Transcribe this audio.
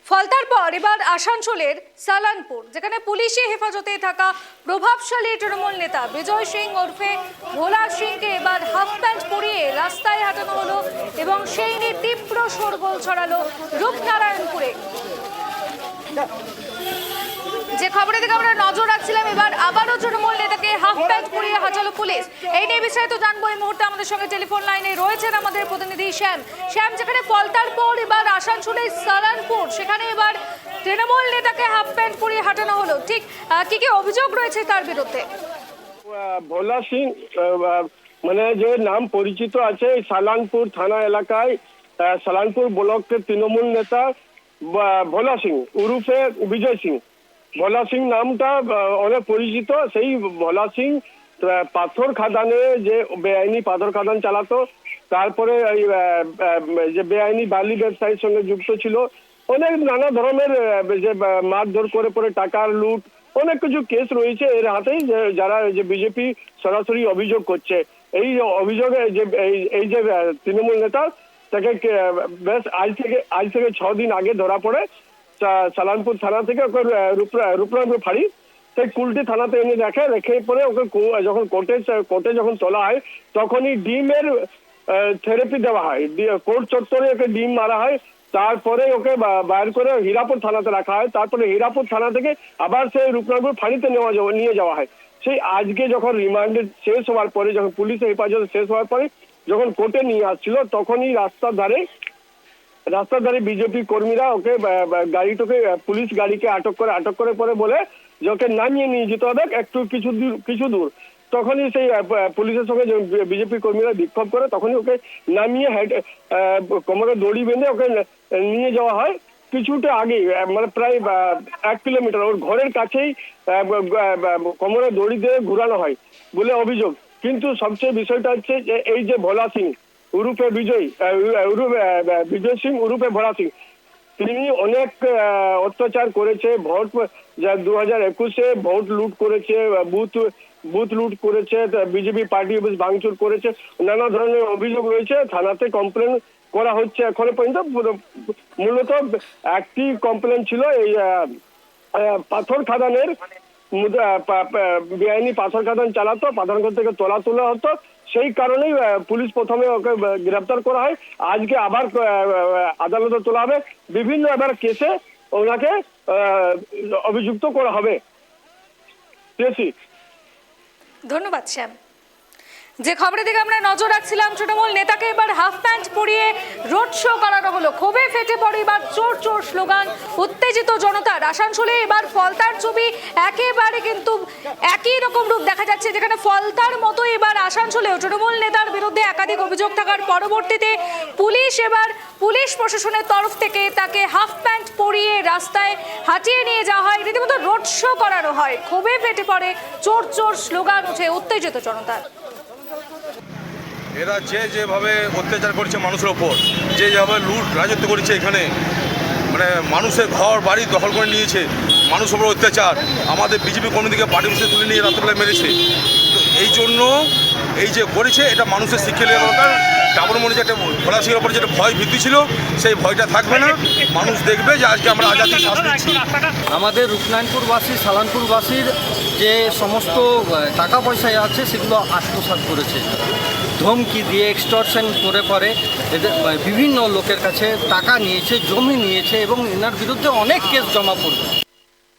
ফলতার পর এবার আসানসোলের সালানপুর, যেখানে পুলিশি হেফাজতে থাকা প্রভাবশালী তৃণমূল নেতা বিজয় সিং ওরফে ভোলা সিংকে এবার হাফ প্যান্ট পরিয়ে রাস্তায় হাঁটানো হলো এবং সেই নিয়ে তীব্র শোরগোল ছড়ালো রূপনারায়ণপুরে। যে খবরের দিকে আমরা নজর রাখছিলাম, এবার আবারও তৃণমূল নেতাকে হাফ প্যান্ট পরিয়ে হাঁটালো পুলিশ। এই নিয়ে বিস্তারিত জানবো এই মুহূর্তে আমাদের সঙ্গে টেলিফোন লাইনে রয়েছেন আমাদের প্রতিনিধি শ্যাম। যেখানে ফলতার পর এবার আসানসোলের সালানপুর, সেখানে এবার তৃণমূল নেতাকে হাফ প্যান্ট পরিয়ে হাঁটানো হলো, ঠিক কি কি অভিযোগ রয়েছে তার বিরুদ্ধে? ভোলা সিং মানে যে নাম পরিচিত আছে সালানপুর থানা এলাকায়, সালানপুর ব্লকের তৃণমূল নেতা ভোলা সিং উরুফে বিজয় সিং। ভোলা সিং নামটা অনেক পরিচিত। সেই ভোলা সিং পাথর খাদানে যে বেআইনি পাথর খাদান চালাতো, তারপরে যে বেআইনি বালি ব্যবসায়ীর সঙ্গে যুক্ত ছিল, অনেক নানা ধরনের যে মারধর করে পরে টাকার লুট, অনেক কিছু কেস রয়েছে এর হাতেই, যারা যে বিজেপি সরাসরি অভিযোগ করছে। এই অভিযোগে যে এই যে তৃণমূল নেতা, তাকে বেশ আজ থেকে 6 দিন আগে ধরা পড়ে সালানপুর থানা থেকে। ওকে রূপনারায়ণপুর ফাঁড়ি সেই কুলটি থানাতে এনে রেখে পরে ওকে যখন কোর্টে যখন তোলা হয়, তখনই ডিমের থেরাপি দেওয়া হয়। কোর্ট চত্বরে ওকে ডিম মারা হয়, তারপরে ওকে বাইর করে হীরাপুর থানাতে রাখা হয়। তারপরে হীরাপুর থানা থেকে আবার সেই রূপনারায়ণপুর ফাঁড়িতে নিয়ে যাওয়া হয়। সেই আজকে যখন রিমান্ডে শেষ হওয়ার পরে, যখন পুলিশের হেফাজতে শেষ হওয়ার পরে যখন কোর্টে নিয়ে আসছিল, তখনই রাস্তার ধারে বিজেপি কর্মীরা ওকে গাড়িটাকে পুলিশ গাড়িকে আটক করে পরে বলে যে ওকে নামিয়ে নিয়ে যেতে হবে একটু কিছু দূর। তখনই সেই পুলিশের সঙ্গে বিজেপি কর্মীরা বিক্ষোভ করে, তখনই ওকে নামিয়ে কোমরে দড়ি বেঁধে ওকে নিয়ে যাওয়া হয় কিছুটা আগে, মানে প্রায় 1 কিলোমিটার ওর ঘরের কাছেই কোমরে দড়ি দিয়ে ঘুরানো হয় বলে অভিযোগ। কিন্তু সবচেয়ে বিষয়টা হচ্ছে যে এই যে ভোলা সিং উরুফে বিজয় সিং উরুফে ভোলা সিং, তিনি অনেক অত্যাচার করেছে। ভোট 2021-এ ভোট লুট করেছে, বুথ লুট করেছে, বিজেপি পার্টি অফিস ভাঙচুর করেছে, নানা ধরনের অভিযোগ রয়েছে। থানাতে কমপ্লেন করা হচ্ছে এখনো পর্যন্ত। মূলত একটি কমপ্লেন ছিল এই পাথর খাদানের, বেআইনি পাথর খাদান চালাতো, পাথর থেকে তোলা হতো। সেই কারণেই পুলিশ প্রথমে ওকে গ্রেপ্তার করা হয়। আজকে আবার আদালতে তোলা হবে, বিভিন্ন এবার কেসে ওনাকে অভিযুক্ত করা হবে। ধন্যবাদ শ্যাম। যে খবরের দিকে আমরা নজর রাখছিলাম, তৃণমূল নেতাকে এবার হাফ প্যান্ট পরিয়ে রোড শো করানো হলো। ক্ষোভে ফেটে পড়ে এবার চোর চোর স্লোগান, উত্তেজিত জনতার। আসানসোলে এবার ফলতার ছবি একেবারে কিন্তু একই রকম রূপ দেখা যাচ্ছে, যেখানে ফলতার মতো এবার আসানসোলেও তৃণমূল নেতার বিরুদ্ধে একাধিক অভিযোগ থাকার পরবর্তীতে পুলিশ প্রশাসনের তরফ থেকে তাকে হাফ প্যান্ট পরিয়ে রাস্তায় হাঁটিয়ে নিয়ে যাওয়া হয়, রীতিমতো রোড শো করানো হয়। ক্ষোভে ফেটে পড়ে চোর চোর স্লোগান উঠে উত্তেজিত জনতার। এরা যেভাবে অত্যাচার করছে মানুষের ওপর, যেভাবে লুট রাজত্ব করেছে, এখানে মানে মানুষের ঘর বাড়ি দখল করে নিয়েছে, মানুষের ওপর অত্যাচার, আমাদের বিজেপি কর্মীদেরকে পার্টি অফিসে তুলে নিয়ে রাত্রেবেলায় মেরেছে। তো এই জন্য এই যে করেছে, এটা মানুষের শিক্ষা নেওয়া দরকার। আমার মনে যে একটা ভোলা সিংয়ের ওপর যেটা ভয় ভীতি ছিল, সেই ভয়টা থাকবে না। মানুষ দেখবে যে আজকে আমরা আজাদির শ্বাস নিচ্ছি। আমাদের রূপনারায়ণপুরবাসী সালানপুরবাসীর যে সমস্ত টাকা পয়সা আছে, সেগুলো আত্মসাৎ করেছে। ধমকি দিয়ে এক্সটর্শন করে বিভিন্ন লোকের কাছে টাকা নিয়েছে, জমি নিয়েছে এবং এনার বিরুদ্ধে অনেক কেস জমা পড়বে।